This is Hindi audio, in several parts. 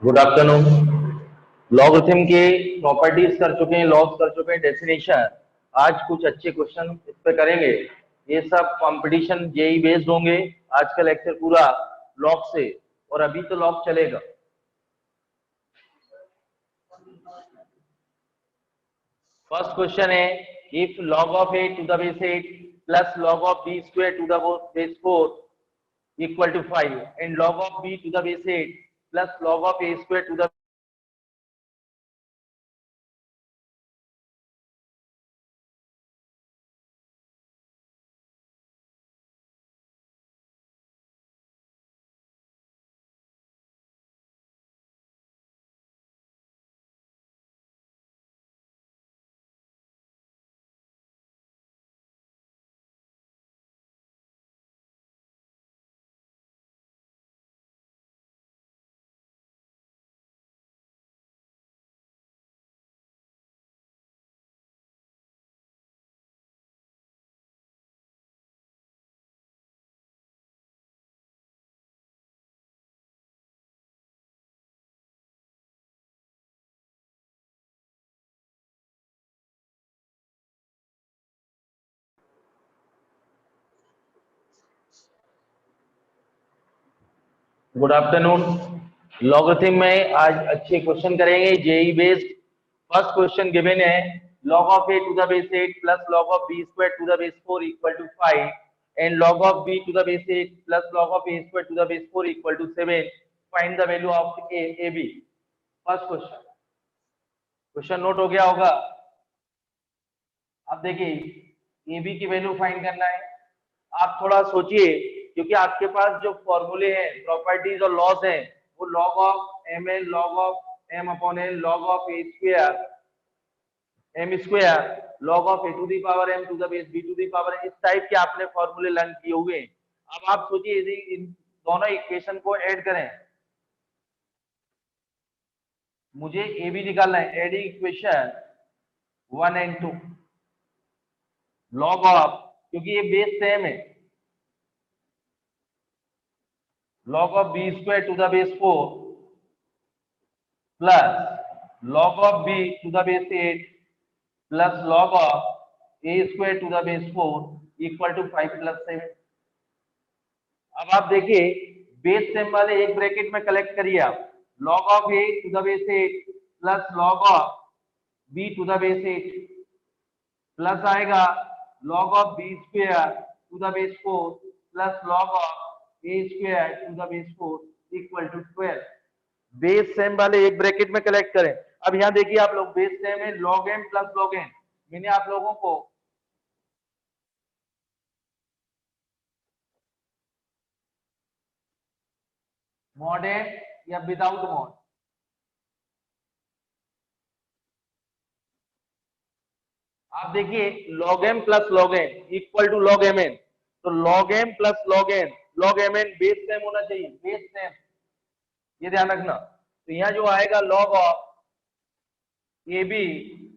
Good afternoon. लॉगरिथम के प्रॉपर्टीज कर चुके हैं, लॉस कर चुके हैं, डेफिनेशन। आज कुछ अच्छे क्वेश्चन इस पे करेंगे। ये सब कंपटीशन जेई बेस्ड होंगे। आज का लेक्चर पूरा लॉग से, और अभी तो लॉग चलेगा। फर्स्ट क्वेश्चन है, if log of a to the base 8 plus log of b square to the base 4 equal to 5 and log of b to the base 8 plus log of a square to the good afternoon. Logarithm में आज अच्छे क्वेश्चन करेंगे JEE based. First question given है, log of a to the base 8 plus log of b square to the base 4 equal to 5 and log of b to the base 8 plus log of a square to the base 4 equal to 7. Find the value of a b। First question, question note हो गया होगा। अब देखिए ए बी की वैल्यू फाइंड करना है। आप थोड़ा सोचिए, क्योंकि आपके पास जो फॉर्मूले हैं, प्रॉपर्टीज और लॉज हैं, वो log of M L, log of M upon L, log of A square M square, log of A to the power M to the base B to the power, इस टाइप के आपने फॉर्मूले लर्न किए हुए हैं। अब आप सोचिए यदि इन दोनों इक्वेशन को ऐड करें, मुझे ए बी निकालना है। Adding equation 1 and 2, log of, क्योंकि ये बेस सेम है, log of b square to the base 4 plus log of b to the base 8 plus log of a square to the base 4 equal to 5 plus 7। अब आप देखिए बेस सेम वाले एक ब्रैकेट में कलेक्ट करिए आप, log of a to the base 8 plus log of b to the base 8 plus आएगा log of b square to the base 4 plus log of a square to the base 4 equal to 12। Base same वाले एक ब्रैकेट में कलेक्ट करें। अब यहां देखिए आप लोग, बेस सेम है, log m plus log n। मैंने आप लोगों को मॉड n या विदाउट मॉड, आप देखिए log m plus log n equal to log mn, तो log m plus log n, log mn base same होना चाहिए, बेस सेम, ये ध्यान रखना। तो यहाँ जो आएगा log of A B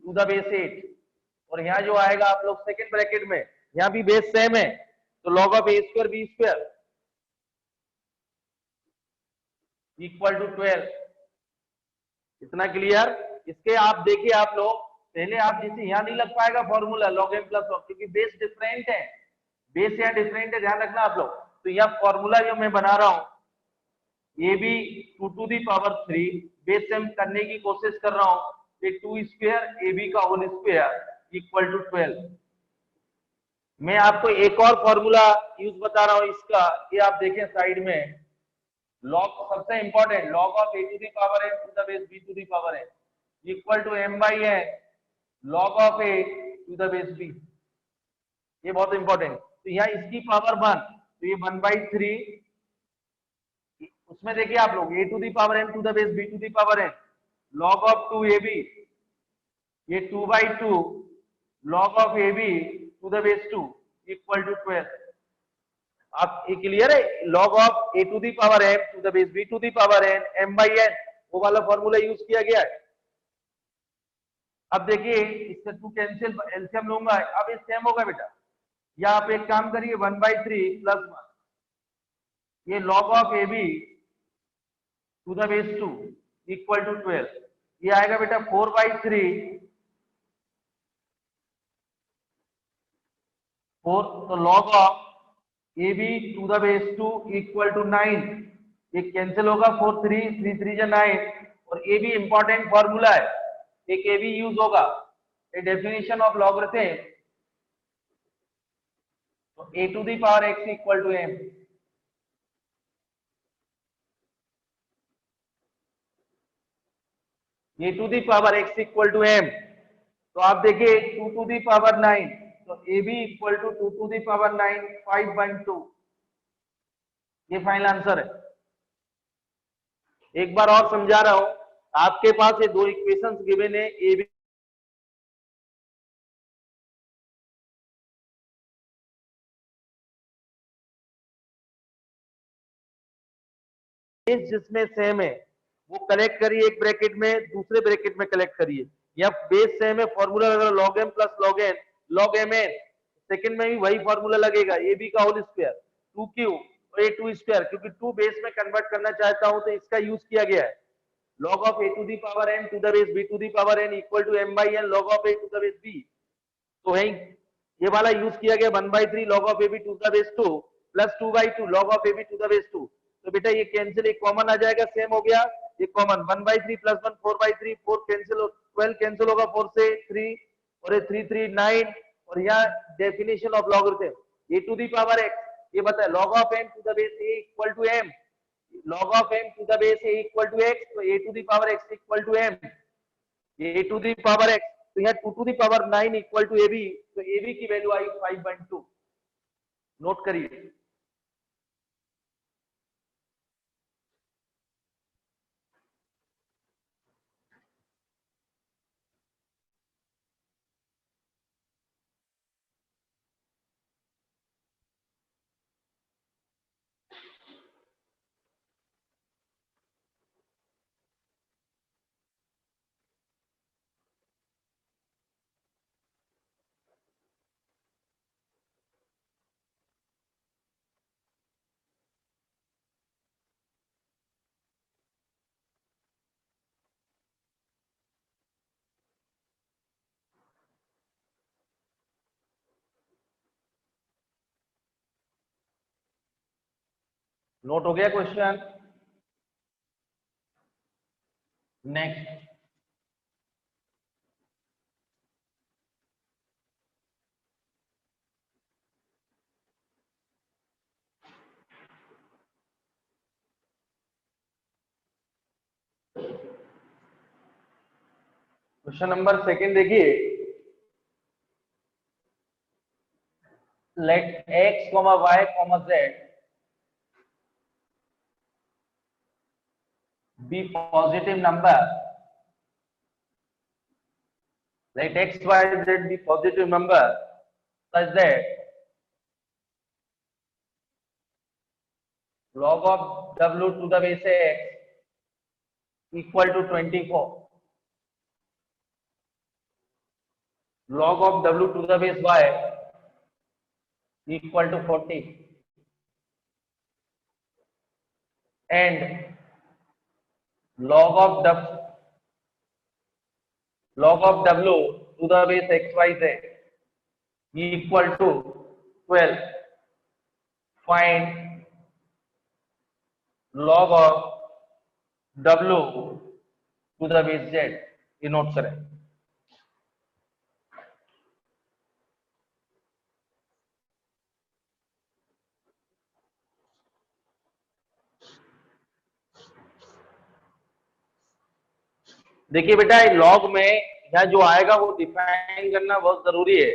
to the base 8, और यहाँ जो आएगा आप लोग सेकेंड ब्रैकेट में, यहाँ भी बेस सेम है, तो log of A square B square equal to 12। इतना क्लियर। इसके आप देखिए आप लोग, पहले आप जैसे यहाँ नहीं लग पाएगा formula log m plus log, क्योंकि बेस डिफरेंट है, बेस यहाँ डिफरेंट है, ध्यान रखना आप लोग। तो यहाँ फॉर्मूला जो मैं बना रहा हूँ, A B to the power 3, base same करने की कोशिश कर रहा हूँ, ये 2 स्क्वायर ए बी का होल स्क्वायर इक्वल टू 12। मैं आपको एक और फॉर्मूला यूज बता रहा हूँ इसका, ये आप देखें साइड में, लॉग सबसे important, log of A to the power N to the base B to the power N equal to M by N log of A to the base B. ये बहुत इंपॉर्टेंट। तो यहाँ इसकी पावर 1, तो ये 1/3, उसमें देखिए आप लोग A to the power N to the base B to the power N log of 2 A B, ये 2/2 log of A B to the base 2 equal to 12। आप ये क्लियर है? log of a to the power m to the base b to the power n m by n, वो वाला फॉर्मूला यूज किया गया है। अब देखिए इससे 2 कैंसिल, एलसीएम लूंगा, अब ये सेम होगा बेटा। या आप एक काम करिए 1/3 प्लस 1, ये log of A B to the base 2 equal to 12, ये आएगा बेटा 4/3 4, तो log of A B to the base 2 equal to 9, ये कैंसिल होगा 4 3 3 3 जा 9, और ए बी इंपॉर्टेंट फॉर्मूला है, एक ए बी यूज होगा, ए डेफिनेशन ऑफ लॉगरिथम, तो A to the power X equal to M, A to the power X equal to M, तो आप देखिए 2 टू द पावर 9, तो A B equal to 2 to the power 9 5/2, ये फाइनल आंसर है। एक बार और समझा रहा हूं, आपके पास ये दो इक्वेशंस गिवन है, ए बी जिसमें सेम है वो कलेक्ट करिए, एक ब्रैकेट में, दूसरे ब्रैकेट में कलेक्ट करिए, या बेस सेम है, फॉर्मूला लगा log m plus log n log mn, second में भी वही फॉर्मूला लगेगा, ए बी का होल स्क्वायर 2q और a2 स्क्वायर, क्योंकि 2 बेस में कन्वर्ट करना चाहता हूं तो इसका यूज किया गया है, log of a to the power n to the base b to the power n equal to m by n log of a to the base b, तो है ये वाला यूज किया गया 1/3 log of ab to the base 2 plus 2/2 log of ab to the base 2, तो बेटा ये कैंसिल, एक कॉमन आ जाएगा, सेम हो गया, ये कॉमन 1/3 प्लस 1 4/3, 4 कैंसिल, 12 कैंसिल होगा 4 से 3, और ये 3 3 9, और यहाँ definition of logarithm a to the power x, ये बताए log of m to the base a equal to m, log of m to the base a equal to x, तो a to the power x equal to m, a to the power x, तो यहाँ 2 to the power 9 equal to ab, तो ab की वैल्यू आई 5/2, नोट करिए। नोट हो गया question? Next question number second देखिए, let x, y, z be positive number, let x, y, z be positive number such that log of w to the base x equal to 24, log of w to the base y equal to 40, and log of w to the base x, y, z equal to 12. Find log of w to the base z, ये नोट करें। देखिए बेटा लॉग में यहाँ जो आएगा वो डिफाइन करना बहुत जरूरी है,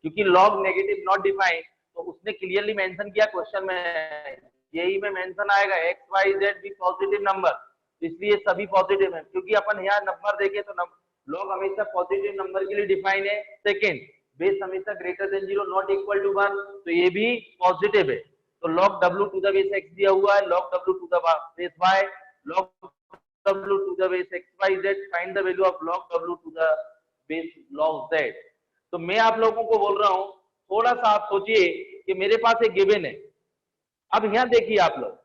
क्योंकि लॉग नेगेटिव नॉट डिफाइन, तो उसने क्लियरली मेंशन किया क्वेश्चन में, यही में मेंशन आएगा एक्स वाई जेड भी पॉजिटिव नंबर, इसलिए सभी पॉजिटिव है, क्योंकि अपन यहाँ नंबर देखें तो लॉग हमेशा पॉजिटिव नंबर के लिए डिफाइन है। सेकेंड, बेस हमेशा greater than 0 not equal to 1, तो ये भी पॉजिटिव है। तो log w to the base x दिया हुआ है, log w to the base y, log w to the base xyz, find the value of log w to the base log z। तो मैं आप लोगों को बोल रहा हूं, थोड़ा सा आप सोचिए कि मेरे पास एक गिवन है। अब यहां देखिए आप लोग,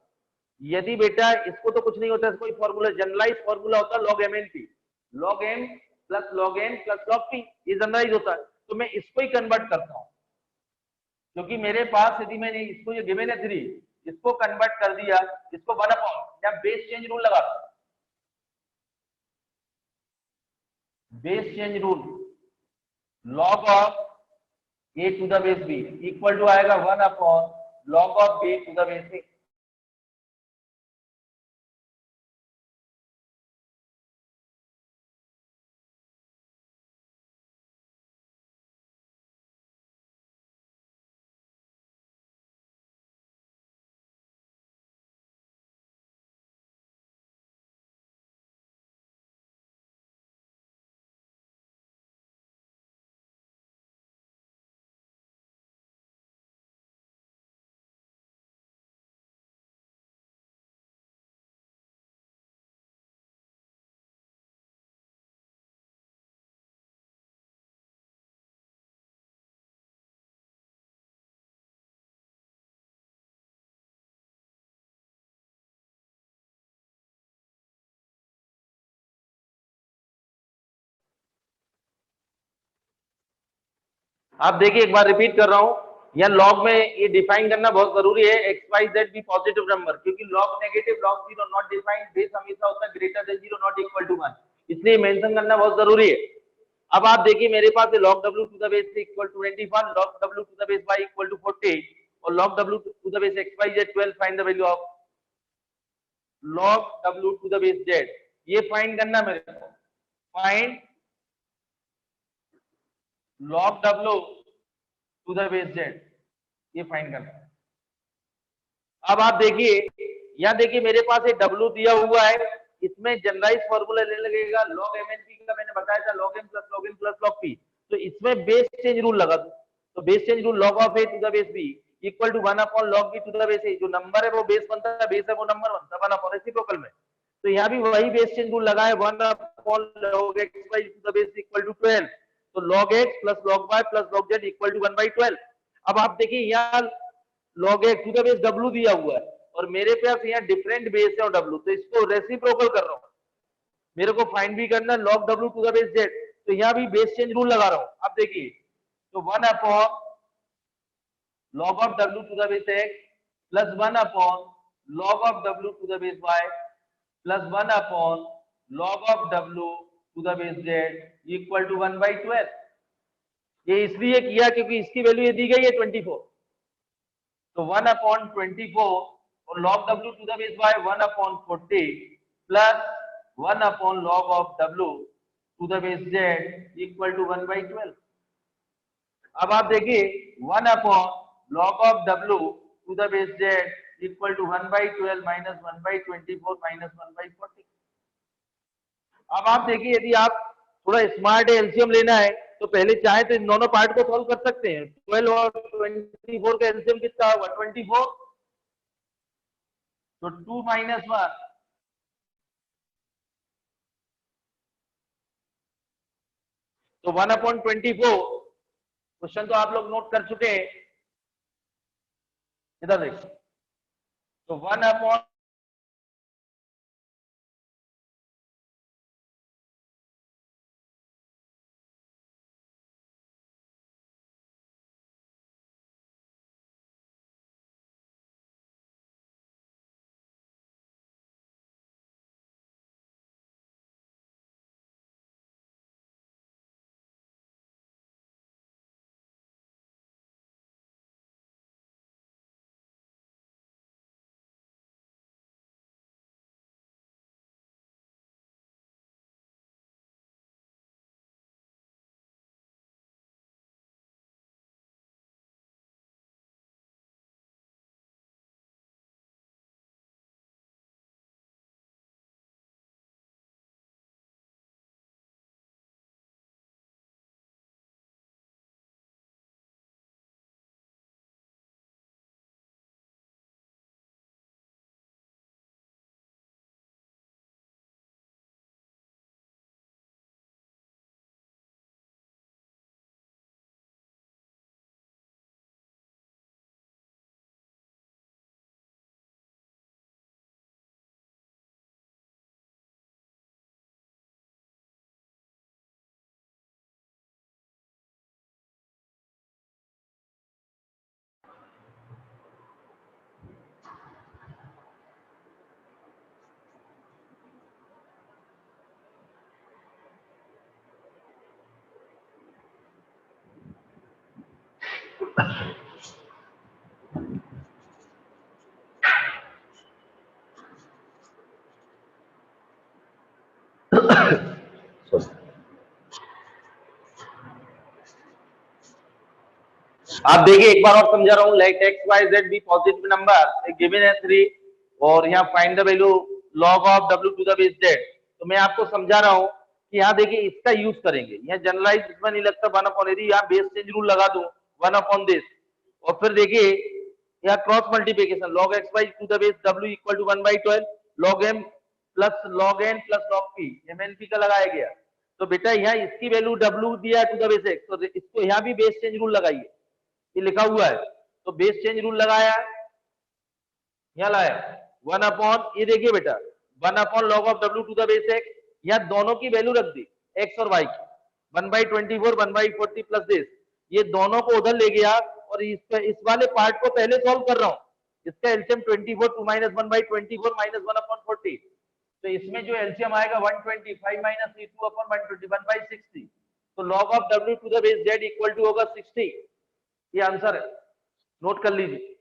यदि बेटा इसको तो कुछ नहीं होता, कोई फॉर्मूला, जनरलाइज फॉर्मूला होता है log M N P, log M plus log N plus log P, ये जनरलाइज होता है। तो मैं इसको ही कन्वर्ट करता हूं, क्योंकि मेरे पास यदि मैंने इसको, ये गिवन है 3, इसको कन्वर्ट कर दिया, इसको 1/, या बेस चेंज रूल लगा, base change rule, log of A to the base B equal to आएगा 1/, log of B to the base C. आप देखिए, एक बार रिपीट कर रहा हूं, या लॉग में ये डिफाइन करना बहुत जरूरी है, एक्स वाई जेड भी पॉजिटिव नंबर, क्योंकि log negative, log zero not defined, base हमेशा होता है greater than zero not equal to 1, इसलिए मेंशन करना बहुत जरूरी है। अब आप देखिए, मेरे पास है log w to the base equal to 21, log w to the base y equal to 40 और log w to the base x y z 12, find the value of log w to the base z, ये फाइंड करना मेरे को, find log w to the base z, ये फाइंड करना है। अब आप देखिए, यहाँ देखिए मेरे पास एक W दिया हुआ है, इसमें जनरलाइज फॉर्मूला लेने लगेगा, log m n p का मैंने बताया था, log m plus log p, तो इसमें बेस चेंज रूल लगा दो, तो base change rule log of a to the base b equal to 1/, log b to the base a, जो नंबर है वो बेस बनता है, बेस है वो नंबर बनता है 1/, रेसिप्रोकल में, तो यहाँ भी वही बेस चेंज रूल लगा है, 1/, log x y to the base equal to 12, तो log x plus log y plus log z equal to 1/12। अब आप देखिए, यहाँ log x to the base w दिया हुआ है और मेरे पास यहाँ डिफरेंट बेस है और w, तो इसको रेसिप्रोकल कर रहा हूँ, मेरे को फाइंड भी करना है log w to the base z, तो यहाँ भी बेस चेंज रूल लगा रहा हूँ। अब देखिए, तो 1/, log of w to the base x plus 1/, log of w to the base y plus 1/, log of w to the base z equal to 1/12। ये इसलिए किया क्योंकि इसकी वैल्यू ये दी गई है 24, तो 1/24 और log w to the base y 1/40 plus 1/log of w to the base z equal to 1/12। अब आप देखिए, 1/log of w to the base z equal to 1/12 minus 1/24 minus 1/40। अब आप देखिए, यदि आप थोड़ा स्मार्ट है, एलसीएम लेना है, तो पहले चाहे तो इन दोनों पार्ट को सॉल्व कर सकते हैं, 12 और 24 का एलसीएम कितना होगा 24, तो 2 माइनस 1, तो 1/24, क्वेश्चन तो आप लोग नोट कर चुके हैं, इधर देखिए, तो 1/, आप देखिए एक बार और समझा रहा हूँ, let X Y Z be positive number given है 3 और यहाँ find the value log of W to the base Z. तो मैं आपको समझा रहा हूँ कि यहाँ देखिए इसका यूज करेंगे, यहाँ जनरलाइज इसमें नहीं लगता 1 अपॉन यदि यहाँ बेस चेंज रूल लगा दूं 1 अपॉन दिस और फिर देखिए यहाँ cross multiplication log X Y to the base W equal to 1/12 log M plus log N plus log P M N P का लगाया गया। तो बेटा यहाँ इसकी वैल्यू डब्ल्यू दिया टू द बेस एक्स, तो इसको यहाँ भी बेस चेंज रूल लगाइए, ये लिखा हुआ है तो बेस चेंज रूल लगाया, यहाँ लाया 1 अपॉन ये देखिए बेटा 1 upon log of W to the base x, यहाँ दोनों की वैल्यू रख दी एक्स और वाई की 1/24 1/40 प्लस दिस, ये दोनों को उधर ले गया और इस वाले पार्ट को पहले सॉल्व कर रहा हूँ, इसका एलसीएम 24 2 माइनस 1/24 माइनस 1 अपॉन 40, तो इसमें जो एलसीएम आएगा 125 माइनस 2 अपॉन 120 1/60, तो log of W to the base Z equal to होगा 60, ये आंसर है, नोट कर लीजिए।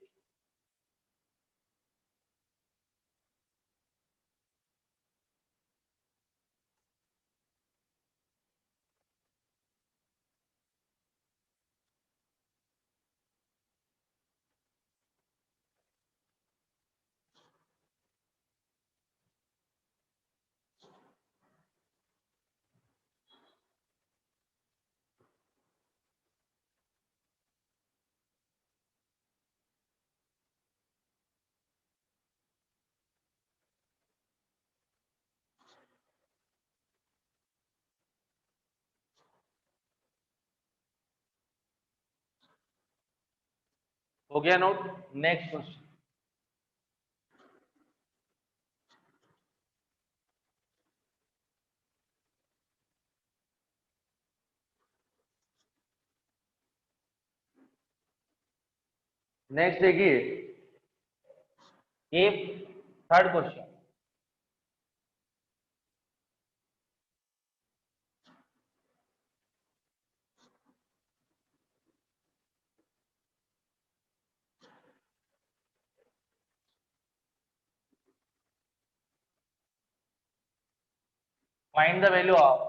हो गया नोट, नेक्स्ट क्वेश्चन। नेक्स्ट देखिए ये third question, find the value of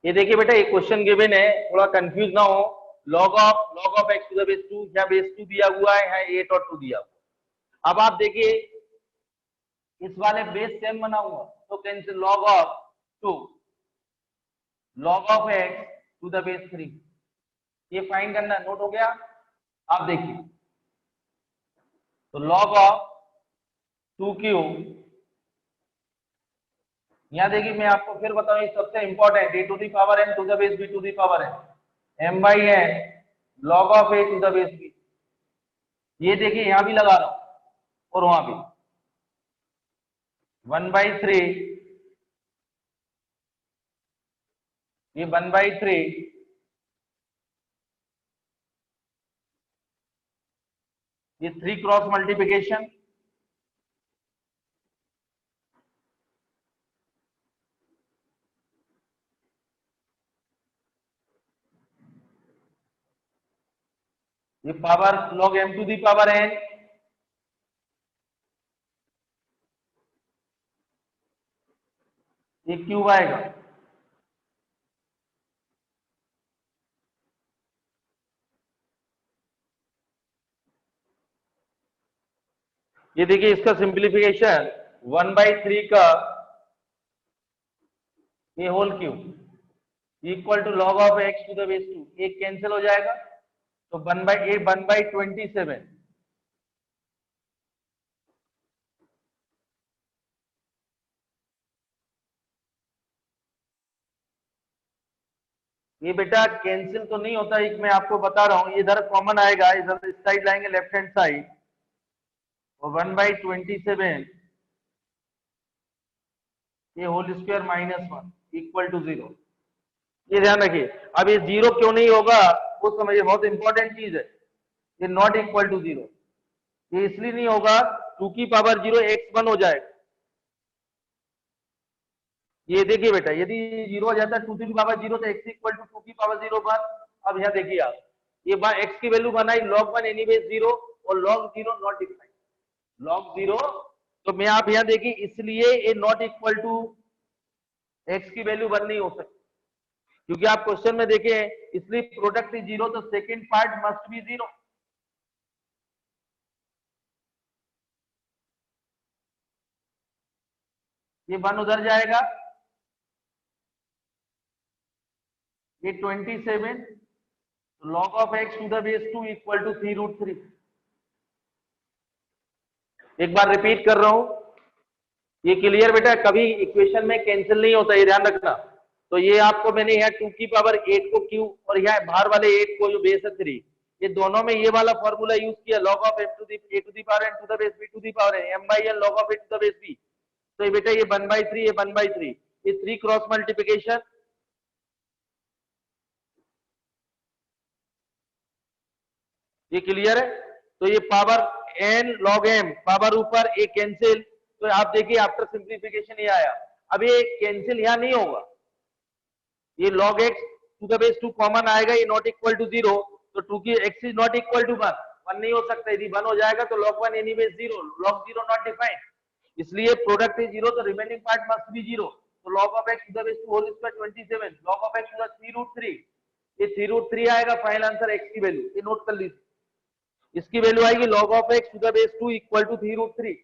ये देखिए बेटा एक क्वेश्चन गिवन है, थोड़ा कंफ्यूज ना हो, log of X to the base 2 या बेस 2 दिया हुआ है, यहाँ 8 और 2 दिया हुआ। अब आप देखिए इस वाले बेस सेम बना हुआ तो cancel log of 2 log of X to the base 3, ये फाइंड करना, नोट हो गया। आप देखिए तो लॉग ऑफ 2 क्यूब, यहाँ देखिए मैं आपको फिर बताऊं सबसे important A to the power N to the base B to the power N M by N log of A to the base B, ये देखिए यहां भी लगा रहा हूं और वहां भी 1/3, ये 1/3, ये 3 क्रॉस मल्टीप्लिकेशन, ये power log M to the power N, ये क्यूब आएगा, ये देखिए इसका सिंप्लीफिकेशन 1/3 का ये whole cube equal to log of X to the base 2, एक कैंसिल हो जाएगा तो 1/27, ये बेटा कैंसिल तो नहीं होता, एक मैं आपको बता रहा हूं, इधर कॉमन आएगा, इधर इस साइड लाएंगे लेफ्ट हैंड साइड और 1/27 ये होल स्क्वायर -1 इक्वल टू 0, ये ध्यान रखिए। अब ये जीरो क्यों नहीं होगा वो समझिए, बहुत इंपॉर्टेंट चीज है। ये नॉट इक्वल टू जीरो, ये इसलिए नहीं होगा, टू की पावर जीरो एक्स वन हो जाएगा। ये देखिए बेटा, यदि जीरो हो जाता है टू की पावर जीरो तो एक्स इक्वल टू टू की पावर जीरो वन। अब यहाँ देखिए आप, ये एक्स की वैल्यू बनाई लॉग वन एनीवेज जीरो, और log zero not defined, log zero. तो मैं आप यहाँ देखिए, इसलिए ये नॉट इक्वल टू एक्स की वैल्यू वन नहीं हो सकती, क्योंकि आप क्वेश्चन में देखें, इसलिए प्रोडक्ट इज जीरो तो second part must be zero. ये वन उधर जाएगा, ये 27, log of x to the base 2 equal to 3√3। एक बार रिपीट कर रहा हूं, ये क्लियर बेटा, कभी इक्वेशन में कैंसिल नहीं होता, ये ध्यान रखना। तो ये आपको मैंने यहाँ 2 की पावर 8 को q और यहाँ बाहर वाले 8 को जो बेस है 3, ये दोनों में ये वाला फॉर्मूला यूज किया, log of m to the a to the power n to the base b to the power n, m by n log of a to the base b। तो ये बेटा ये 1/3, ये 1/3, ये 3 क्रॉस मल्टीप्लिकेशन, ये क्लियर है। तो ये power n log m, power ऊपर एक कैंसिल, तो आप देखिए आफ्टर सिंप्लीफिकेशन ये आया। अब ये कैंसिल यहां नहीं होगा, ये log x to the base 2 common आएगा, ये नॉट इक्वल टू जीरो, तो 2 की x is not equal to 1, 1 नहीं हो सकता, यदि 1 हो जाएगा तो log 1 anyways zero, log 0 not defined, इसलिए प्रोडक्ट इज जीरो तो remaining part must be zero. तो log of x to the base 2 whole square 27, log of x to the 3√3, ये 3√3 आएगा, फाइनल आंसर x की वैल्यू, ये नोट कर लीजिए, इसकी वैल्यू आएगी log of x to the base 2 equal to 3√3।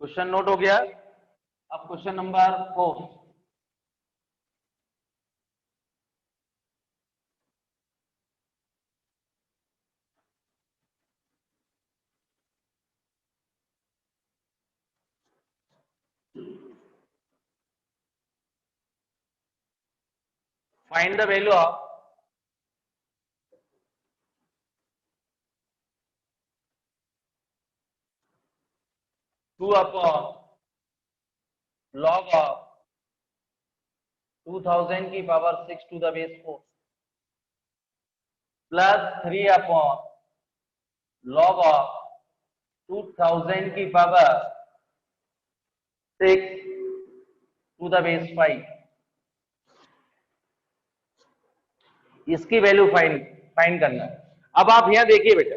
Question note हो गया। अब question number 4, find the value of two upon log of 2000 की power 6 to the base 4 plus 3 upon log of 2000 की पावर 6 टू द बेस 5, इसकी वैल्यू फाइंड करना है। अब आप यहां देखिए बेटा,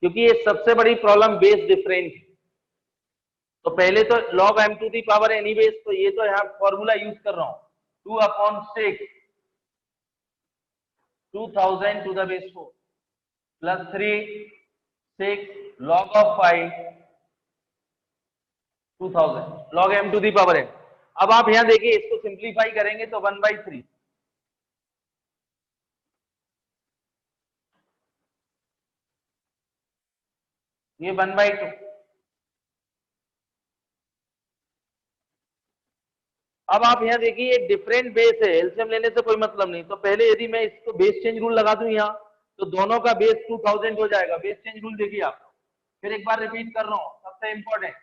क्योंकि ये सबसे बड़ी प्रॉब्लम बेस डिफरेंट है, तो पहले तो log m to the power any base, तो ये तो यहाँ फॉर्मूला यूज कर रहा हूं 2/6 2000 to the base 4 plus 3 6 log of 5 2000 log m to the power n। अब आप यहां देखिए, इसको सिंप्लीफाई करेंगे तो 1/3, ये 1/2। अब आप यहाँ देखिए, ये डिफरेंट बेस है, एलसीएम लेने से कोई मतलब नहीं। तो पहले यदि मैं इसको बेस चेंज रूल लगा दूं यहाँ, तो दोनों का बेस 2000 हो जाएगा। बेस चेंज रूल देखिए आप, फिर एक बार रिपीट कर रहा हूँ, सबसे इंपॉर्टेंट,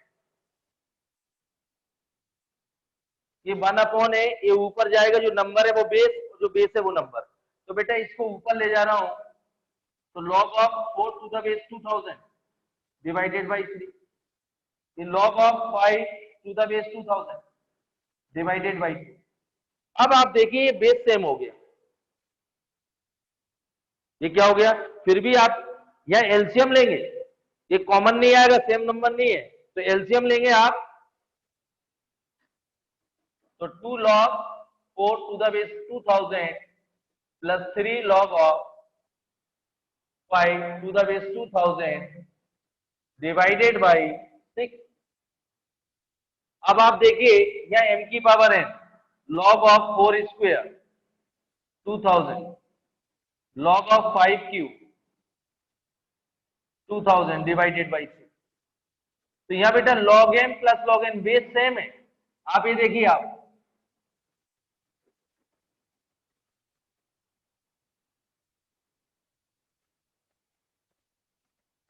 ये 1/, ये ऊपर जाएगा, जो नंबर है वो बेस, जो बेस है वो नंबर। तो बेटा इसको ऊपर ले जा रहा हूँ, तो log of 4 to the base 2000 divided by 3, ये log of 5 to the base 2000 divided by 2। अब आप देखिए, ये बेस सेम हो गया, ये क्या हो गया। फिर भी आप यहाँ एलसीएम लेंगे, ये कॉमन नहीं आएगा, सेम नंबर नहीं है, तो एलसीएम लेंगे आप, तो 2 log 4 to the base 2000 plus 3 log of 5 to the base 2000 divided by 6। अब आप देखिए यहाँ m की power n log of 4 square 2000 log of 5 cube 2000 divided by 6। तो यहाँ बेटा log m plus log n base same है। आप ये देखिए, आप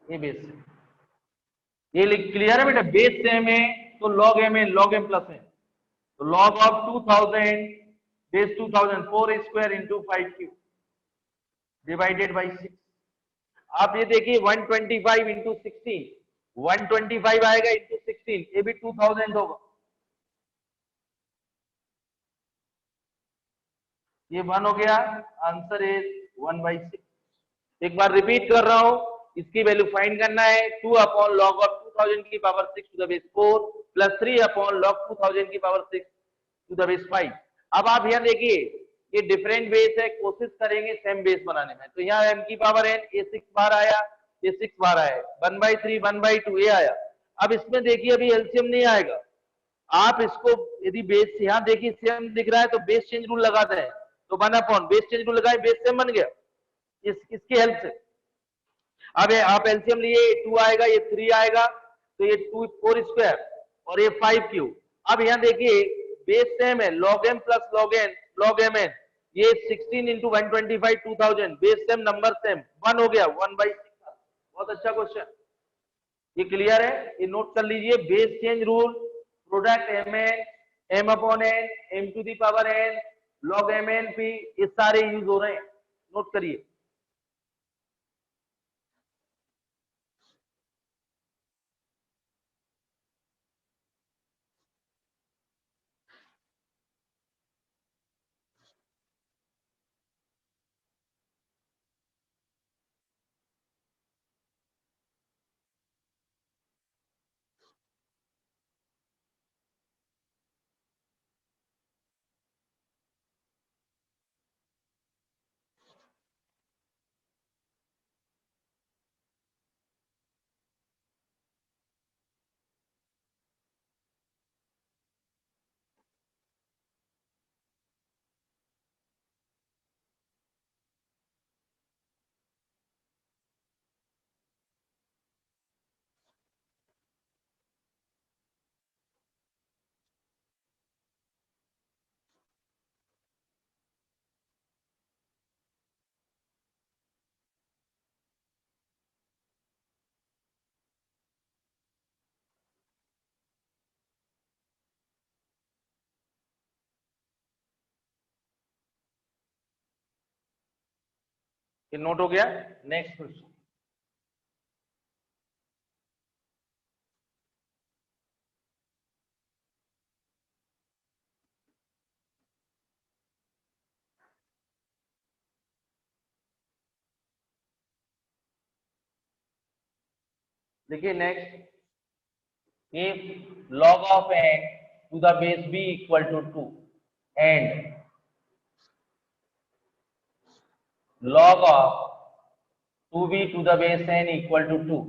ये बेस है, ये क्लियर है बेटा, बेस सेम है तो log m है, log m प्लस है, तो log of 2000 base 2000 4 square into 5 cube divided by 6। आप ये देखिए 125 इंटू 16, 125 आएगा इंटू 16, ये भी 2000 होगा, ये 1 हो गया, आंसर इज 1/6। एक बार रिपीट कर रहा हूं, इसकी वैल्यू फाइंड करना है 2 अपॉन लॉग ऑफ 2000 की power 6 to the base 4 plus 3 upon log 2000 की पावर 6 टू द बेस 5। अब आप यहाँ देखिए, ये डिफरेंट बेस है, कोशिश करेंगे सेम बेस बनाने में। तो यहाँ m की पावर n, ये 6 बार आया, ये 6 बार आया, 1/3 1/2 ये आया। अब इसमें देखिए अभी एलसीएम नहीं आएगा, आप इसको यदि बेस यहाँ देखिए सेम दिख रहा है तो बेस चेंज रूल लगाते हैं, तो 1 अपॉन बेस चेंज रूल लगाए, बेस सेम बन गया इसकी हेल्प से। अब आप एलसीएम लिए, 2 आएगा, ये 3 आएगा, तो ये 2 4 स्क्वायर और ये 5 क्यूब। अब यहाँ देखिए बेस सेम है, log m plus log mn, ये 16 into 125 2000 base same number same, 1 हो गया, 1/6। बहुत अच्छा क्वेश्चन, ये क्लियर है, ये नोट कर लीजिए। Base change rule, product mn m upon n m to the power n log mn p, ये सारे यूज हो रहे हैं, नोट करिए। ये नोट हो गया। नेक्स्ट क्वेश्चन, देखिए next, if log of n to the base b equal to 2 and log of 2b to the base n equal to 2,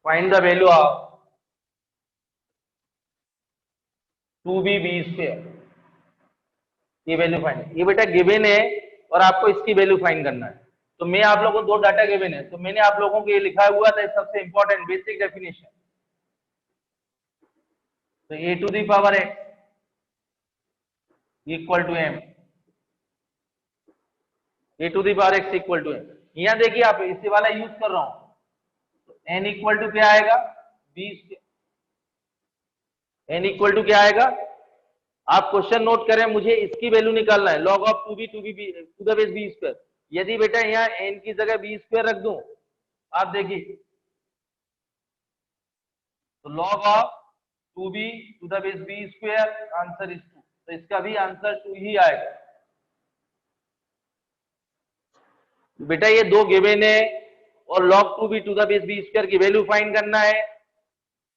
find the value of 2b b square। ये वैल्यू फाइंड, ये बेटा गिवन है और आपको इसकी वैल्यू फाइंड करना है। तो मैं आप लोगों को दो डाटा गिवन है, तो मैंने आप लोगों को ये लिखा हुआ था, सबसे इंपॉर्टेंट बेसिक डेफिनेशन। तो a to the power x equal to m, a to the power x equal to m। यहाँ देखिए आप इसी वाला यूज कर रहा हूं, तो n इक्वल टू क्या आएगा, b square. n equal to क्या आएगा, आप क्वेश्चन नोट करें, मुझे इसकी वैल्यू निकालना है, log of 2b to the base b square. यदि बेटा यहाँ n की जगह b स्क्वायर रख दूं, आप देखिए, तो log of 2b to the base b square, answer is 2, तो इसका भी आंसर 2 ही आएगा। बेटा ये दो गिवन है और log 2b to the base B square की वैल्यू फाइंड करना है,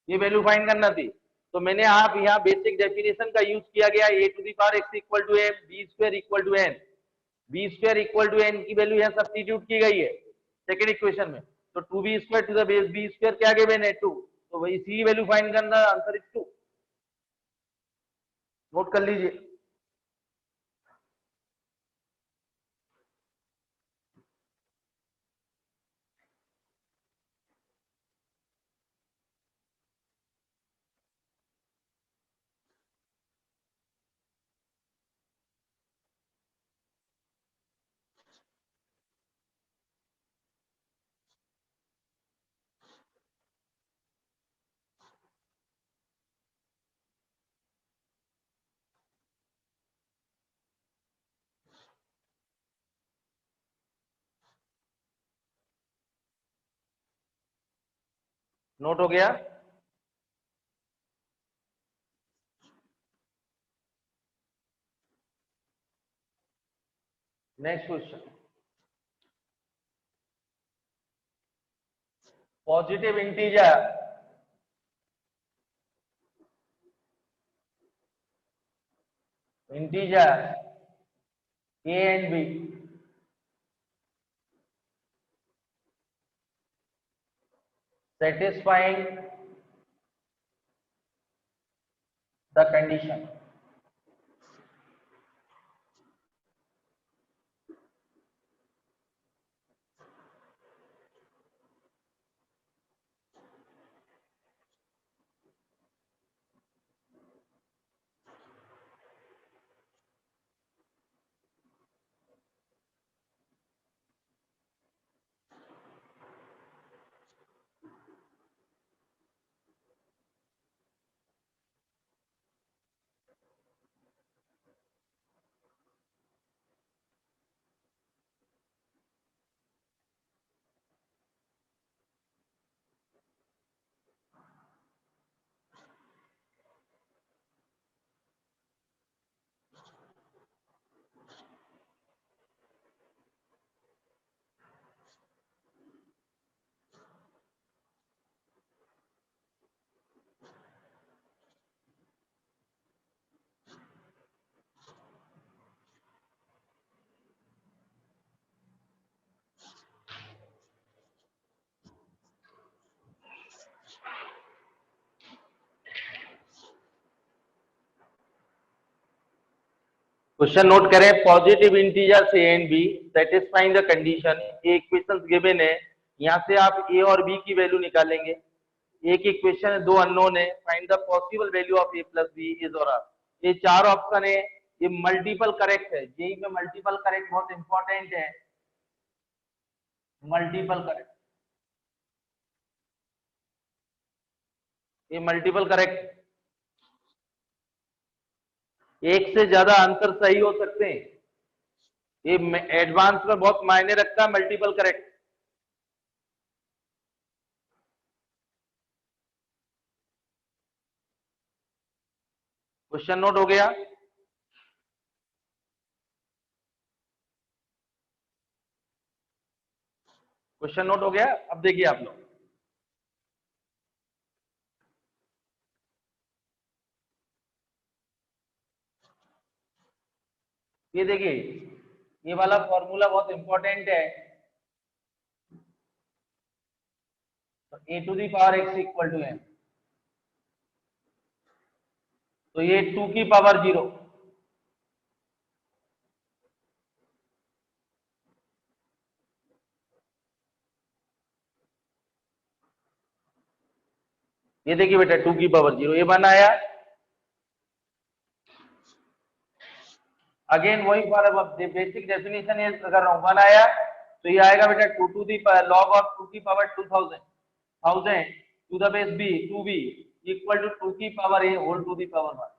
ये वैल्यू फाइंड करना थी। तो मैंने आप यहाँ बेसिक डेफिनेशन का यूज किया गया, a to the power x equal to m, B square equal to n, B square equal to n की वैल्यू यहाँ सब्स्टिट्यूट की गई है सेकेंड इक्वेशन में। तो 2b square to the base B square क्या गिवन है 2, तो वही इसी वैल्यू फाइंड करना, आंसर इज 2। नोट कर लीजिए। नोट हो गया। Next question, positive integer a and b satisfying the condition question note करें, positive integer A and B satisfying the condition, एक इक्वेशन गिवन है, यहाँ से आप ए और बी की वैल्यू निकालेंगे। एक इक्वेशन है, दो अननोन है, find the possible value of A plus B is और आर। ये चार ऑप्शन है, ये मल्टीपल करेक्ट है, जेई में मल्टीपल करेक्ट बहुत इंपॉर्टेंट है, मल्टीपल करेक्ट, ये मल्टीपल करेक्ट, एक से ज्यादा आंसर सही हो सकते हैं, ये एडवांस में बहुत मायने रखता है मल्टीपल करेक्ट। क्वेश्चन नोट हो गया। क्वेश्चन नोट हो गया। अब देखिए आप लोग, ये देखिए, ये वाला फॉर्मूला बहुत इंपॉर्टेंट है। तो A to the power X equal to M, तो ये 2 की पावर 0, ये देखिए बेटा 2 की पावर 0 ये वन आया। अगेन वही बेसिक डेफिनेशन ये कर रहा हूं, वन आया तो ये आएगा बेटा 2 टू दी लॉग ऑफ 2 की power 1000 to the base B 2b equal to 2 की power A whole to the power 1।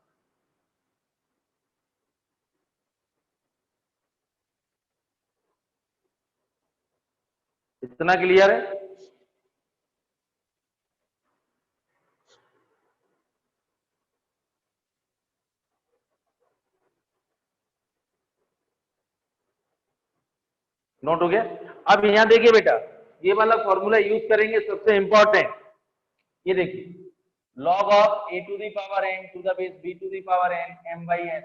इतना क्लियर है। नोट हो गया। अब यहाँ देखिए बेटा, ये वाला फॉर्मूला यूज करेंगे सबसे इंपॉर्टेंट। ये देखिए, log of a to the power n to the base b to the power n m by n,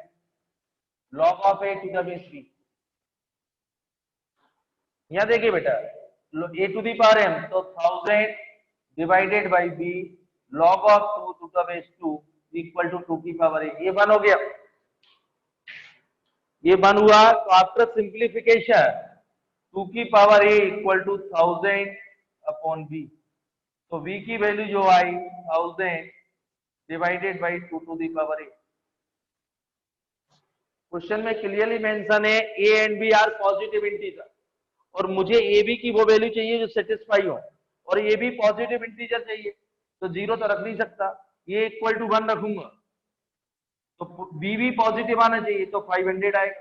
log of a to the base b। यहाँ देखिए बेटा, a to the power m तो 1000 divided by b log of 2 to the base 2 equal to 2 की पावर a। ये बन हो गया, ये बन हुआ। तो आफ्टर सिंप्लीफिकेशन 2 की power a equal to 1000 upon b, तो v की वैल्यू जो आई 1000 divided by 2 to the power a। Question में क्लियरली मेंशन है a and b are positive integer, और मुझे ए बी की वो वैल्यू चाहिए जो सेटिस्फाई हो, और ये भी पॉजिटिव इंटीजर चाहिए, तो जीरो तो रख नहीं सकता, ये इक्वल टू 1 रखूंगा, तो बी भी पॉजिटिव आना चाहिए, तो 500 आएगा।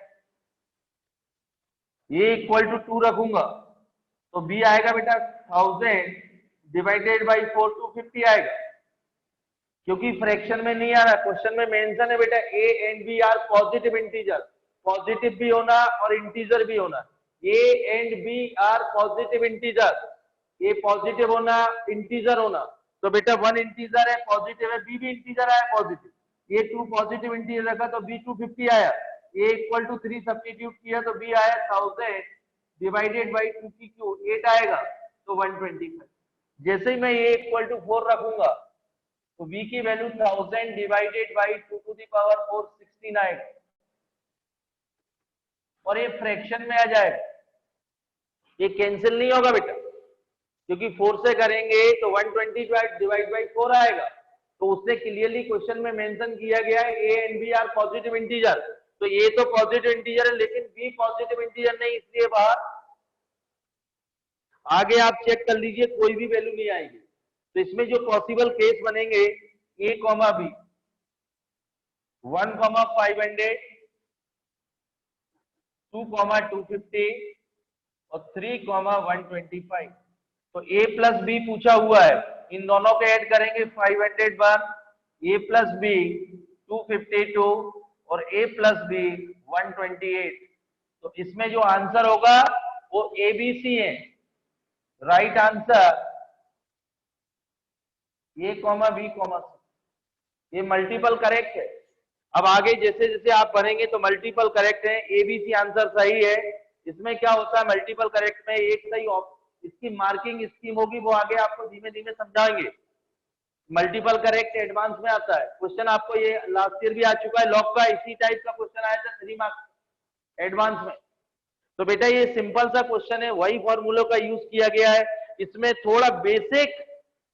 ये इक्वल टू 2 रखूंगा, तो बी आएगा बेटा 1000 डिवाइडेड बाई 4 250 आएगा, क्योंकि फ्रैक्शन में नहीं आ रहा। क्वेश्चन में मेंशन है बेटा A and B are positive integer, positive भी होना और इंटीजर भी होना। A and B are positive integer, A positive होना इंटीजर होना, तो बेटा 1 इंटीजर है पॉजिटिव है, बी भी इंटीजर आया पॉजिटिव, ये 2 पॉजिटिव इंटीजर रखा तो बी 250 आया, ए इक्वल टू 3 सब्स्टिट्यूट किया तो बी आया 1000 डिवाइडेड बाई 2 की क्यू 8 आएगा, तो 125। जैसे ही मैं ए इक्वल टू 4 रखूंगा, तो v की value 1000 divided by 2 to the power 4 16 आएगा, और ये फ्रैक्शन में आ जाएगा, ये कैंसिल नहीं होगा बेटा, क्योंकि 4 से करेंगे तो 120 डिवाइड बाई 4 आएगा। तो उससे क्लियरली क्वेश्चन में मेंशन किया गया है A and B are positive integer, तो ए तो पॉजिटिव इंटीजर है लेकिन बी पॉजिटिव इंटीजर नहीं, इसलिए बाहर। आगे आप चेक कर लीजिए, कोई भी वैल्यू नहीं आएगी। तो इसमें जो पॉसिबल केस बनेंगे ए कॉमा बी 1,500 2,250 और 3,125। तो a प्लस बी पूछा हुआ है, इन दोनों को ऐड करेंगे 500 बार, a प्लस बी 252 और a प्लस बी 128। तो इसमें जो आंसर होगा वो ए बी सी है, right answer A comma B comma C. ये मल्टीपल करेक्ट है। अब आगे जैसे जैसे आप पढ़ेंगे तो मल्टीपल करेक्ट है, एबीसी आंसर सही है। इसमें क्या होता है मल्टीपल करेक्ट में, एक सही इसकी मार्किंग स्कीम होगी, वो आगे आपको धीमे धीमे समझाएंगे। मल्टीपल करेक्ट एडवांस में आता है क्वेश्चन, आपको ये लास्ट ईयर भी आ चुका है, लॉग का इसी टाइप का क्वेश्चन आया था 3 मार्क्स एडवांस में। तो बेटा ये सिंपल सा क्वेश्चन है, वही फॉर्मूलों का यूज किया गया है। इसमें थोड़ा बेसिक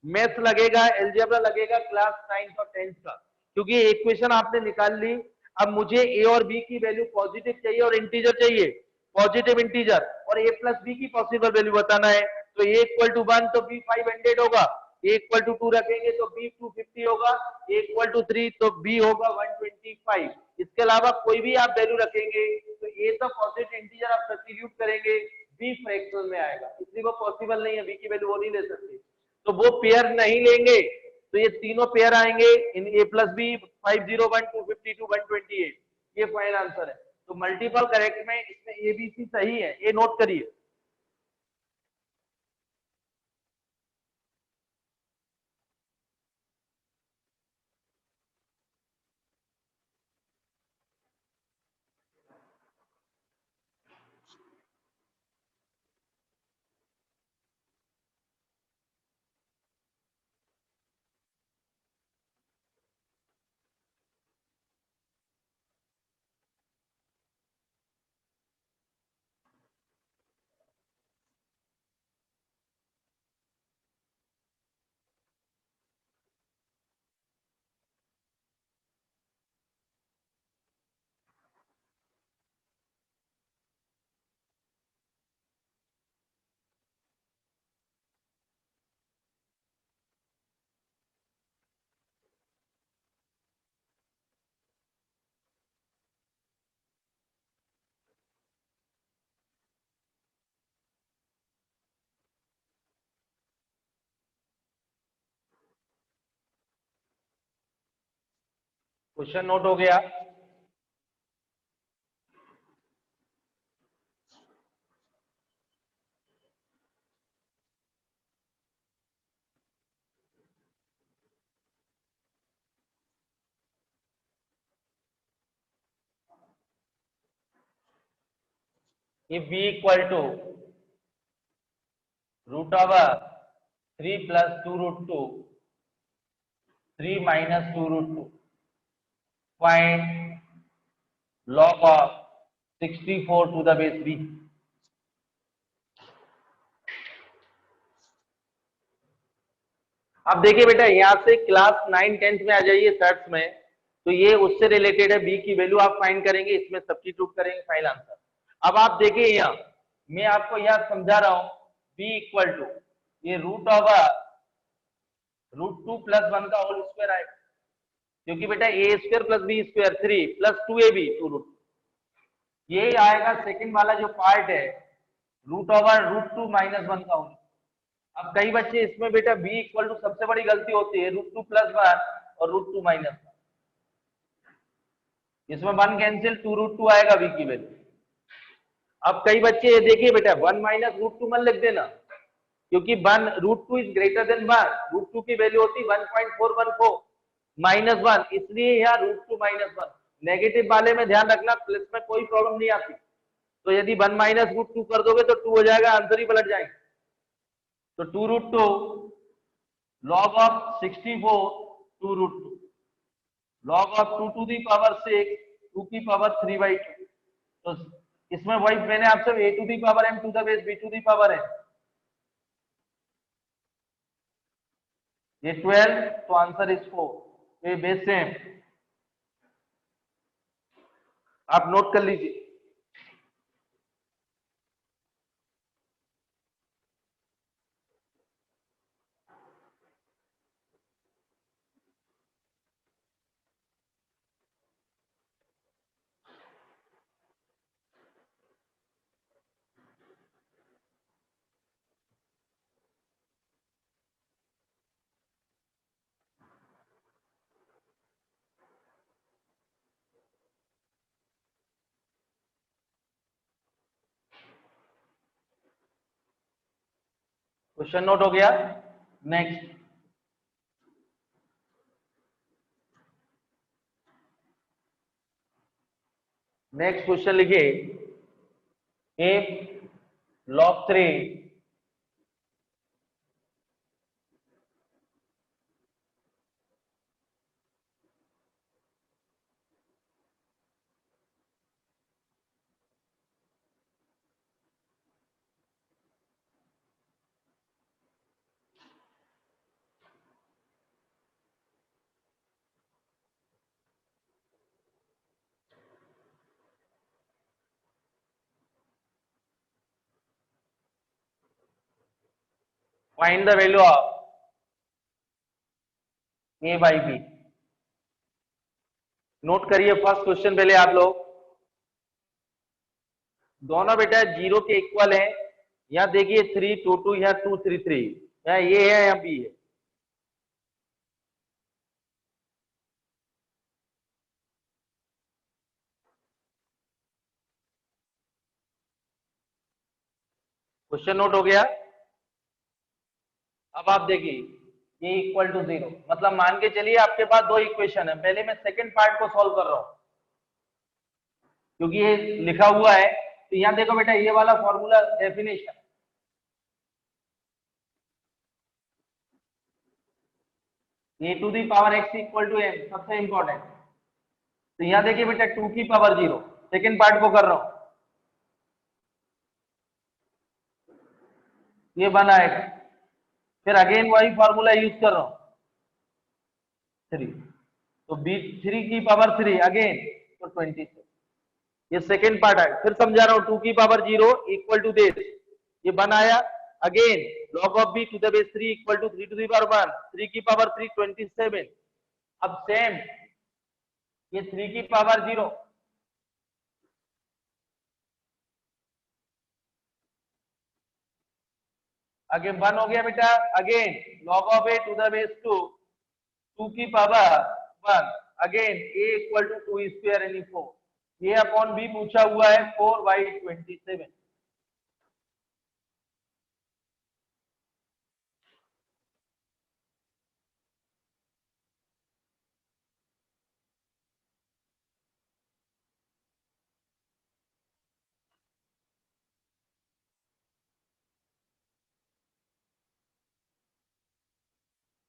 मैथ्स लगेगा, एल्जेब्रा लगेगा क्लास 9 और 10 का, क्योंकि एक क्वेश्चन आपने निकाल ली। अब मुझे ए और बी की वैल्यू पॉजिटिव चाहिए और इंटीजर चाहिए, पॉजिटिव इंटीजर, और ए प्लस बी की पॉसिबल वैल्यू बताना है। तो ए इक्वल टू 1 तो बी 500 होगा, ए इक्वल टू 2 रखेंगे तो बी 250 होगा, ए इक्वल टू 3 तो बी होगा 125। इसके अलावा कोई भी आप वैल्यू रखेंगे तो ए तो पॉजिटिव इंटीजर आप सब्स्टिट्यूट करेंगे, बी फ्रैक्शनल में आएगा, इसलिए वो पॉसिबल नहीं है, बी की वैल्यू वो नहीं ले सकते, तो वो पेयर नहीं लेंगे। तो ये तीनों पेयर आएंगे इन ए प्लस बी 501 252 128, ये फाइनल आंसर है। तो मल्टीपल करेक्ट में इसमें एबीसी सही है, ये नोट करिए। क्वेश्चन नोट हो गया। if b equal to root over 3 plus 2 root 2, 3 minus 2 root 2, find log of 64 to the base b. अब देखिए बेटा, यहां से क्लास 9 10th में आ जाइए सर्च में, तो ये उससे रिलेटेड है, बी की वैल्यू आप फाइंड करेंगे, इसमें सब्स्टिट्यूट करेंगे, फाइनल आंसर। अब आप देखिए यहाँ मैं आपको यह समझा रहा हूं, बी इक्वल टू ये √2 प्लस 1 का होल स्क्वायर आएगा, क्योंकि बेटा A square plus B square 3 plus 2ab 2 √, ये आएगा सेकंड वाला जो पार्ट है, √2 माइनस 1 का होल। अब कई बच्चे इसमें बेटा b इक्वल टू सबसे बड़ी गलती होती है, √2 प्लस 1 और √2 माइनस 1, इसमें 1 कैंसिल, 2 √2 आएगा b की वैल्यू। अब कई बच्चे ये देखिए बेटा 1 माइनस √2 मत लिख देना, क्योंकि 1 √2 इज ग्रेटर देन 1, √2 की वैल्यू होती 1.414 माइनस 1, इसलिए यहाँ √2 माइनस 1। नेगेटिव वाले में ध्यान रखना, प्लस में कोई प्रॉब्लम नहीं आती, तो यदि 1 माइनस √2 कर दोगे तो 2 हो जाएगा, आंसर ही पलट जाएंगे। तो 2 √2 log of 64 2 √2 log of 2 to the power 6 2 की पावर 3/2, तो इसमें वही मैंने आपसे a to the power m to the base b to the power n, ये 12, तो आंसर इज 4, ये बेस सेम आप नोट कर लीजिए। क्वेश्चन नोट हो गया। नेक्स्ट क्वेश्चन लिखिए, if log 3 find the value of a by b। Note करिए फर्स्ट क्वेश्चन पहले आप लोग, दोनों बेटा 0 के इक्वल है, यहाँ देखिए 3 2 2, यहाँ 2 3 3, यहाँ ये है यहाँ बी है। क्वेश्चन नोट हो गया। अब आप देखिए ये इक्वल टू 0, मतलब मान के चलिए आपके पास दो इक्वेशन है, पहले मैं सेकंड पार्ट को सॉल्व कर रहा हूं, क्योंकि ये लिखा हुआ है। तो यहाँ देखो बेटा ये वाला formula definition, A to the power X equal to M सबसे इंपॉर्टेंट। तो यहाँ देखिए बेटा 2 की पावर 0, सेकंड पार्ट को कर रहा हूं, ये बन आएगा, फिर अगेन वही फॉर्मूला यूज कर रहा हूं 3, तो बी 3 की पावर 3 अगेन, तो 26, ये सेकेंड पार्ट है। फिर समझा रहा हूं 2 की पावर 0 इक्वल टू दिस, ये बन आया, again log of b to the base 3 equal to 3 to the power 1, 3 की पावर 3 27। अब सेम ये 3 की पावर 0, अगेन 1 हो गया बेटा, again log of a to the base 2 2 की power 1, again a equal to 2 square यानी 4, ये अपॉन b पूछा हुआ है 4/27।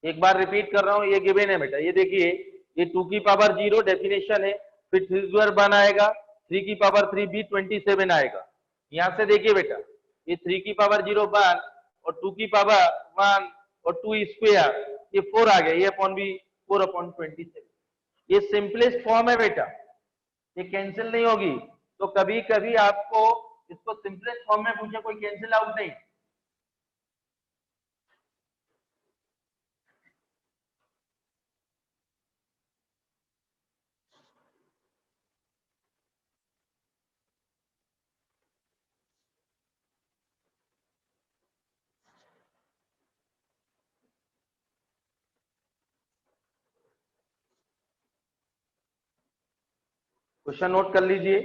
एक बार रिपीट कर रहा हूं, ये गिवन है बेटा, ये देखिए, ये 2 की पावर 0 डेफिनेशन है, फिर 3 स्क्वायर 1 आएगा, 3 की पावर 3 भी 27 आएगा। यहां से देखिए बेटा, ये 3 की पावर 0 1 और 2 की पावर 1 और 2 स्क्वायर ये 4 आ गया, ये अपॉन भी 4/27। ये सिंपलेस्ट फॉर्म है बेटा, ये कैंसिल नहीं होगी। तो कभी कभी आपको इसको सिंपलेस्ट फॉर्म में पूछे, कोई कैंसिल आउट नहीं। क्वेश्चन नोट कर लीजिए।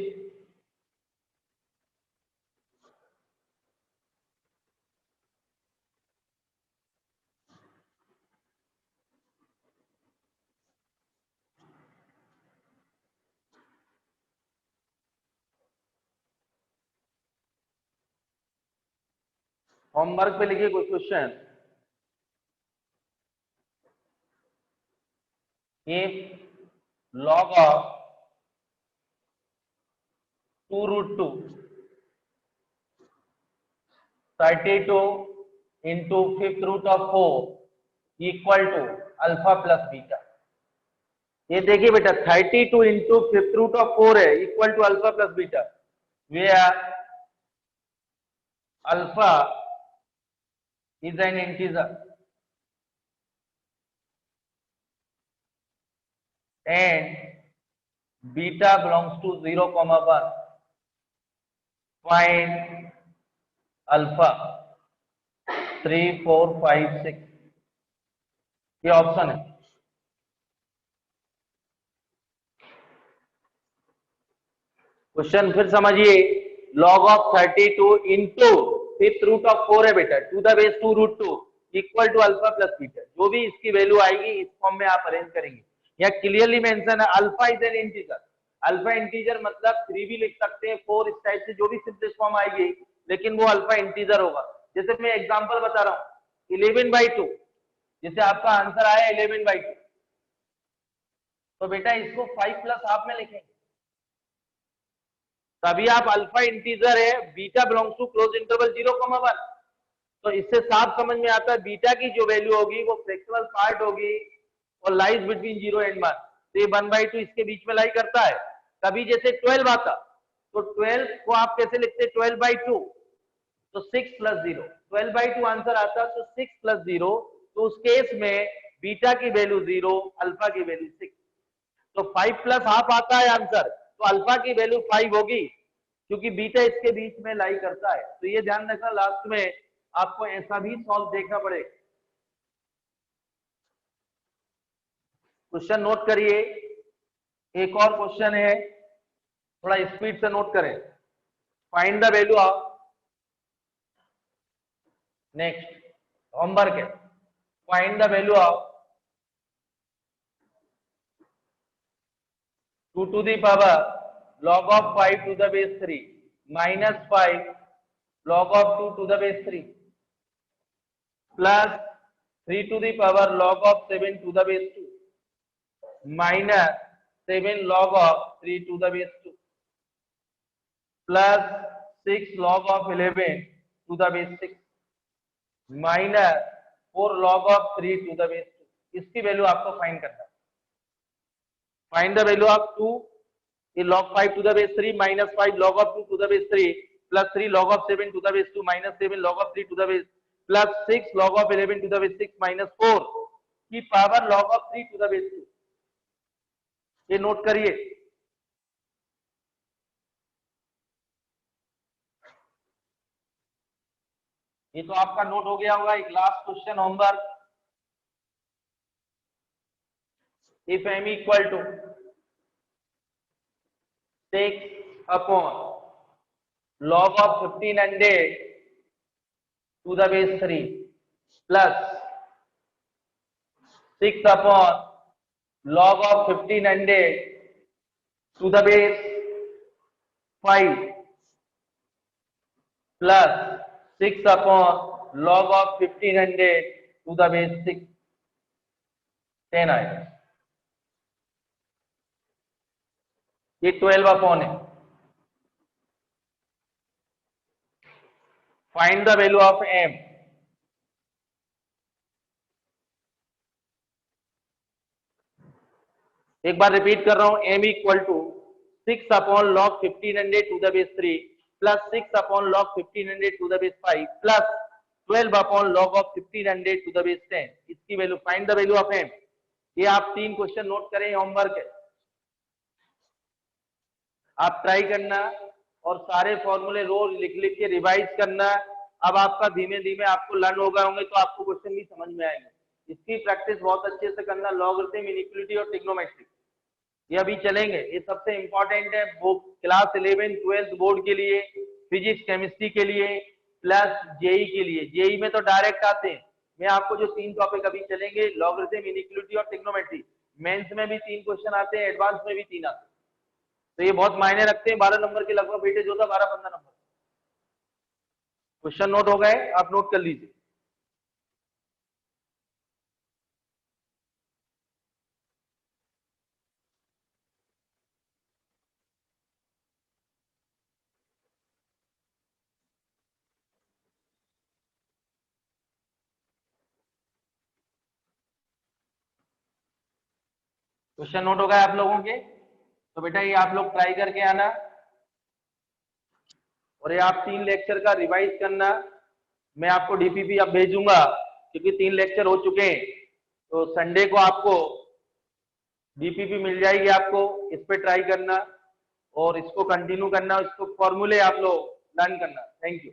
होमवर्क पे लिखिए कोई question. if log of 2√2 32 into fifth root of 4 equal to alpha plus beta. ये देखिए बेटा, 32 into fifth root of 4 है, equal to alpha plus beta, where alpha is an integer and beta belongs to 0, 1. Find alpha 3, 4, 5, 6, ये ऑप्शन है। क्वेश्चन फिर समझिए, log of 32 into fifth root of 4 है बेटा, to the base 2√2 equal to alpha plus beta. जो भी इसकी वैल्यू आएगी इस फॉर्म में आप अरेंज करेंगे। यहाँ क्लियरली मेंशन है alpha is an integer. Alpha integer मतलब 3 भी लिख सकते हैं, 4, इस टाइप से जो भी सिंपलेस्ट फॉर्म आएगी, लेकिन वो अल्फा इंटीजर होगा। जैसे मैं एग्जांपल बता रहा हूँ, 11/2, जैसे आपका आंसर आया 11/2, तो बेटा इसको 5 प्लस हाफ में लिखेंगे, तभी आप अल्फा इंटीजर है, beta belongs to close interval 0, 1। तो इससे साफ समझ में आता है बीटा की जो वैल्यू होगी वो फ्रैक्शनल पार्ट होगी और लाइज बिटवीन 0 एंड 1। तो ये 1/2 इसके बीच में लाई करता है। कभी जैसे 12 आता, तो 12 को आप कैसे लिखते हैं, 12/2, तो 6 + 0, 12/2 आंसर आता, तो 6 + 0, तो उस केस में बीटा की वैल्यू 0, अल्फा की वैल्यू 6, तो 5 प्लस हाफ आता है आंसर, तो अल्फा की वैल्यू 5 होगी, क्योंकि बीटा इसके बीच में लाई करता है। तो ये ध्यान रखना, लास्ट में आपको ऐसा भी सॉल्व देखना पड़ेगा। क्वेश्चन नोट करिए, एक और क्वेश्चन है, थोड़ा स्पीड से नोट करें। Find the value of, next homework है, find the value of 2 to the power log of 5 to the base 3 minus 5 log of 2 to the base 3 plus 3 to the power log of 7 to the base 2 minus 7 log of 3 to the base 2 plus 6 log of 11 to the base 6 minus 4 log of 3 to the base 2। इसकी वैल्यू आपको फाइंड करना है। Find the value of 2 in log 5 to the base 3 minus 5 log of 2 to the base 3 plus 3 log of 7 to the base 2 minus 7 log of 3 to the base plus 6 log of 11 to the base 6 minus 4 की power log of 3 to the base 2। ये नोट करिए। ये तो आपका नोट हो गया होगा। एक last question homework, if m equal to 6 upon log of 1500 to the base 3 plus 6 upon log of 1500 to the base 5 plus 6 upon log of 1500 to the base 6 10 आएगा। ये 12 अपॉन है। Find the value of m। एक बार रिपीट कर रहा हूं, m equal to 6 upon log 1500 to the base 3 plus 6 upon log 1500 to the base 5 plus 12 upon log of 1500 to the base 10। इसकी value, find the value of m। ये आप 3 क्वेश्चन नोट करें, होमवर्क है, आप ट्राई करना और सारे फॉर्मूले रोज लिख लिख के रिवाइज करना। अब आपका धीमे धीमे आपको लर्न हो गए होंगे तो आपको क्वेश्चन भी समझ में आएंगे। इसकी प्रैक्टिस बहुत अच्छे से करना, लॉगरिथम, इनइक्वालिटी और ट्रिग्नोमेट्री, ये अभी चलेंगे। ये सबसे इंपॉर्टेंट है क्लास 11 12 बोर्ड के लिए, फिजिक्स केमिस्ट्री के लिए, प्लस जेई के लिए। जेई में तो डायरेक्ट आते हैं। मैं आपको जो 3 टॉपिक अभी चलेंगे, लॉगरिथम, इनइक्वालिटी और ट्रिग्नोमेट्री, मेंस में भी 3 क्वेश्चन आते हैं, एडवांस में भी 3 आते हैं, तो ये बहुत मायने रखते हैं। 12 नंबर के लगभग वेटेज होता है, 12-15 नंबर। क्वेश्चन नोट हो गए, आप नोट कर लीजिए। क्वेश्चन नोट हो गए आप लोगों के? तो बेटा ये आप लोग ट्राई करके आना और ये आप 3 लेक्चर का रिवाइज करना। मैं आपको डीपीपी अब भेजूंगा क्योंकि 3 लेक्चर हो चुके हैं, तो संडे को आपको डीपीपी मिल जाएगी आपको। इस पे ट्राई करना और इसको कंटिन्यू करना, इसको फॉर्मूले आप लोग लर्न करना। Thank you.